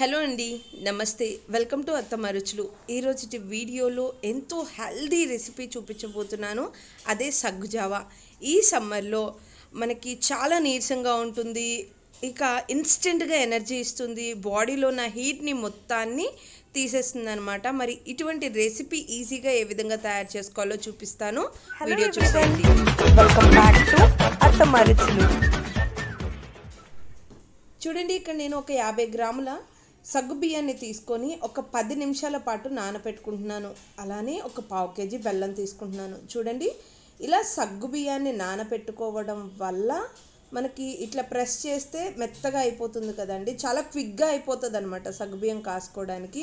Hello అండి, నమస్తే. Welcome to అత్తమ్మ రుచులు. ఈరోజు వీడియోలో ఎంతో హెల్దీ రెసిపీ చూపించబోతున్నాను. అదే సగ్గు జావా. ఈ సమ్మర్లో మనకి చాలా నీరసంగా ఉంటుంది, ఇక ఇన్స్టెంట్గా ఎనర్జీ ఇస్తుంది, బాడీలో ఉన్న హీట్ని మొత్తాన్ని తీసేస్తుంది అనమాట. మరి ఇటువంటి రెసిపీ ఈజీగా ఏ విధంగా తయారు చేసుకోవాలో చూపిస్తాను. వీడియో చూడండి. వెల్కమ్ బ్యాక్ టు అత్తమ్మ రుచులు. చూడండి, ఇక్కడ నేను ఒక 50 గ్రాముల సగ్గు బియ్యాన్ని తీసుకొని ఒక 10 నిమిషాల పాటు నానబెట్టుకుంటున్నాను. అలానే ఒక 1/4 కేజీ బెల్లం తీసుకుంటున్నాను. చూడండి, ఇలా సగ్గు బియ్యాన్ని నానబెట్టుకోవడం వల్ల మనకి ఇట్లా ప్రెస్ చేస్తే మెత్తగా అయిపోతుంది కదండి, చాలా క్విక్గా అయిపోతుంది అనమాట సగ్గుబియ్యం కాసుకోవడానికి.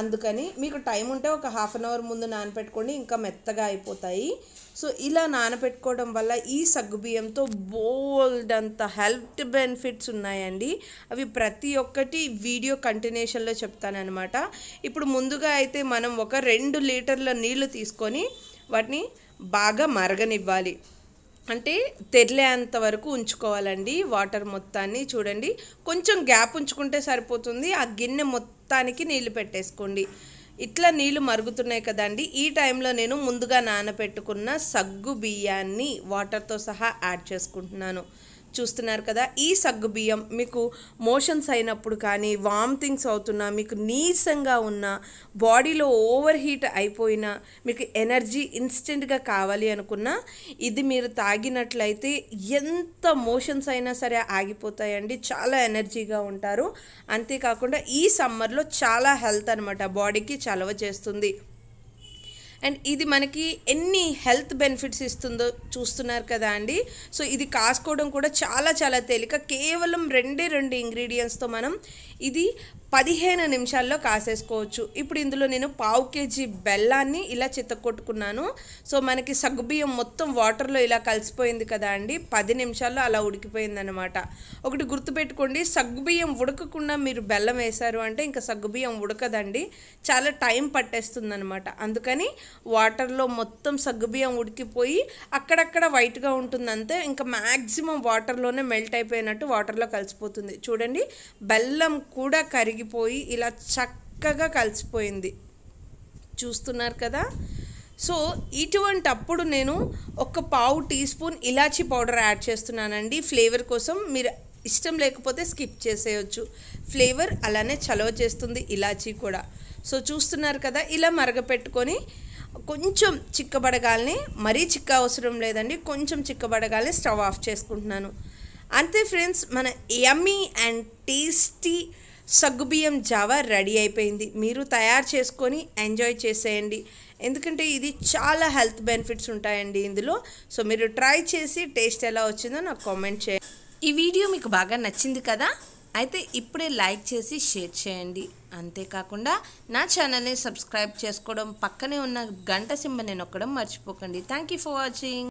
అందుకని మీకు టైం ఉంటే ఒక హాఫ్ అన్ అవర్ ముందు నానబెట్టుకోండి, ఇంకా మెత్తగా అయిపోతాయి. సో ఇలా నానబెట్టుకోవడం వల్ల ఈ సగ్గుబియ్యంతో బోల్డ్ అంత హెల్త్ బెనిఫిట్స్ ఉన్నాయండి. అవి ప్రతి ఒక్కటి వీడియో కంటిన్యూషన్లో చెప్తానమాట. ఇప్పుడు ముందుగా అయితే మనం ఒక 2 లీటర్ల నీళ్లు తీసుకొని వాటిని బాగా మరగనివ్వాలి. అంటే తెరలేంత వరకు ఉంచుకోవాలండి వాటర్ మొత్తాన్ని. చూడండి, కొంచెం గ్యాప్ ఉంచుకుంటే సరిపోతుంది. ఆ గిన్నె మొత్తానికి నీళ్లు పెట్టేసుకోండి. ఇట్లా నీళ్లు మరుగుతున్నాయి కదండి, ఈ టైంలో నేను ముందుగా నానబెట్టుకున్న సగ్గు బియ్యాన్ని వాటర్తో సహా యాడ్ చేసుకుంటున్నాను. చూస్తున్నారు కదా, ఈ సగ్గు బియ్యం మీకు మోషన్స్ అయినప్పుడు కానీ, వామిటింగ్స్ అవుతున్నా, మీకు నీరసంగా ఉన్నా, బాడీలో ఓవర్ హీట్ అయిపోయినా, మీకు ఎనర్జీ ఇన్స్టెంట్గా కావాలి అనుకున్నా ఇది మీరు తాగినట్లయితే ఎంత మోషన్స్ అయినా సరే ఆగిపోతాయండి. చాలా ఎనర్జీగా ఉంటారు. అంతేకాకుండా ఈ సమ్మర్లో చాలా హెల్త్ అనమాట, బాడీకి చలవ చేస్తుంది. అండ్ ఇది మనకి ఎన్ని హెల్త్ బెనిఫిట్స్ ఇస్తుందో చూస్తున్నారు కదా అండి. సో ఇది కాసుకోవడం కూడా చాలా చాలా తేలిక. కేవలం 2 ఇంగ్రీడియంట్స్తో మనం ఇది 15 నిమిషాల్లో కాసేసుకోవచ్చు. ఇప్పుడు ఇందులో నేను 1/4 కేజీ బెల్లాన్ని ఇలా చితక్కొట్టుకున్నాను. సో మనకి సగ్గుబియ్యం మొత్తం వాటర్లో ఇలా కలిసిపోయింది కదా అండి, 10 నిమిషాల్లో అలా ఉడికిపోయిందనమాట. ఒకటి గుర్తుపెట్టుకోండి, సగ్గుబియ్యం ఉడకకుండా మీరు బెల్లం వేశారు అంటే ఇంకా సగ్గుబియ్యం ఉడకదండి, చాలా టైం పట్టేస్తుంది అనమాట. అందుకని వాటర్లో మొత్తం సగ్గుబియ్యం ఉడికిపోయి అక్కడక్కడ వైట్గా ఉంటుంది అంతే, ఇంకా మ్యాక్సిమం వాటర్లోనే మెల్ట్ అయిపోయినట్టు వాటర్లో కలిసిపోతుంది. చూడండి, బెల్లం కూడా కరిగిపోయి ఇలా చక్కగా కలిసిపోయింది. చూస్తున్నారు కదా. సో ఇటువంటి అప్పుడు నేను ఒక 1/4 టీ స్పూన్ ఇలాచీ పౌడర్ యాడ్ చేస్తున్నానండి, ఫ్లేవర్ కోసం. మీరు ఇష్టం లేకపోతే స్కిప్ చేసేయచ్చు. ఫ్లేవర్ అలానే చలవ చేస్తుంది ఇలాచీ కూడా. సో చూస్తున్నారు కదా, ఇలా మరగపెట్టుకొని కొంచెం చిక్కబడగాలని, మరీ చిక్క అవసరం లేదండి, కొంచెం చిక్కబడగాలని స్టవ్ ఆఫ్ చేసుకుంటున్నాను. అంతే ఫ్రెండ్స్, మన యమ్మీ అండ్ టేస్టీ సగ్గుబియ్యం జావా రెడీ అయిపోయింది. మీరు తయారు చేసుకొని ఎంజాయ్ చేసేయండి, ఎందుకంటే ఇది చాలా హెల్త్ బెనిఫిట్స్ ఉంటాయండి ఇందులో. సో మీరు ట్రై చేసి టేస్ట్ ఎలా వచ్చిందో నాకు కామెంట్ చేయండి. ఈ వీడియో మీకు బాగా నచ్చింది కదా, అయితే ఇప్పుడే లైక్ చేసి షేర్ చేయండి. అంతేకాకుండా నా ఛానల్ని సబ్స్క్రైబ్ చేసుకోవడం, పక్కనే ఉన్న గంట సింబల్ని నొక్కడం మర్చిపోకండి. Thank you for watching.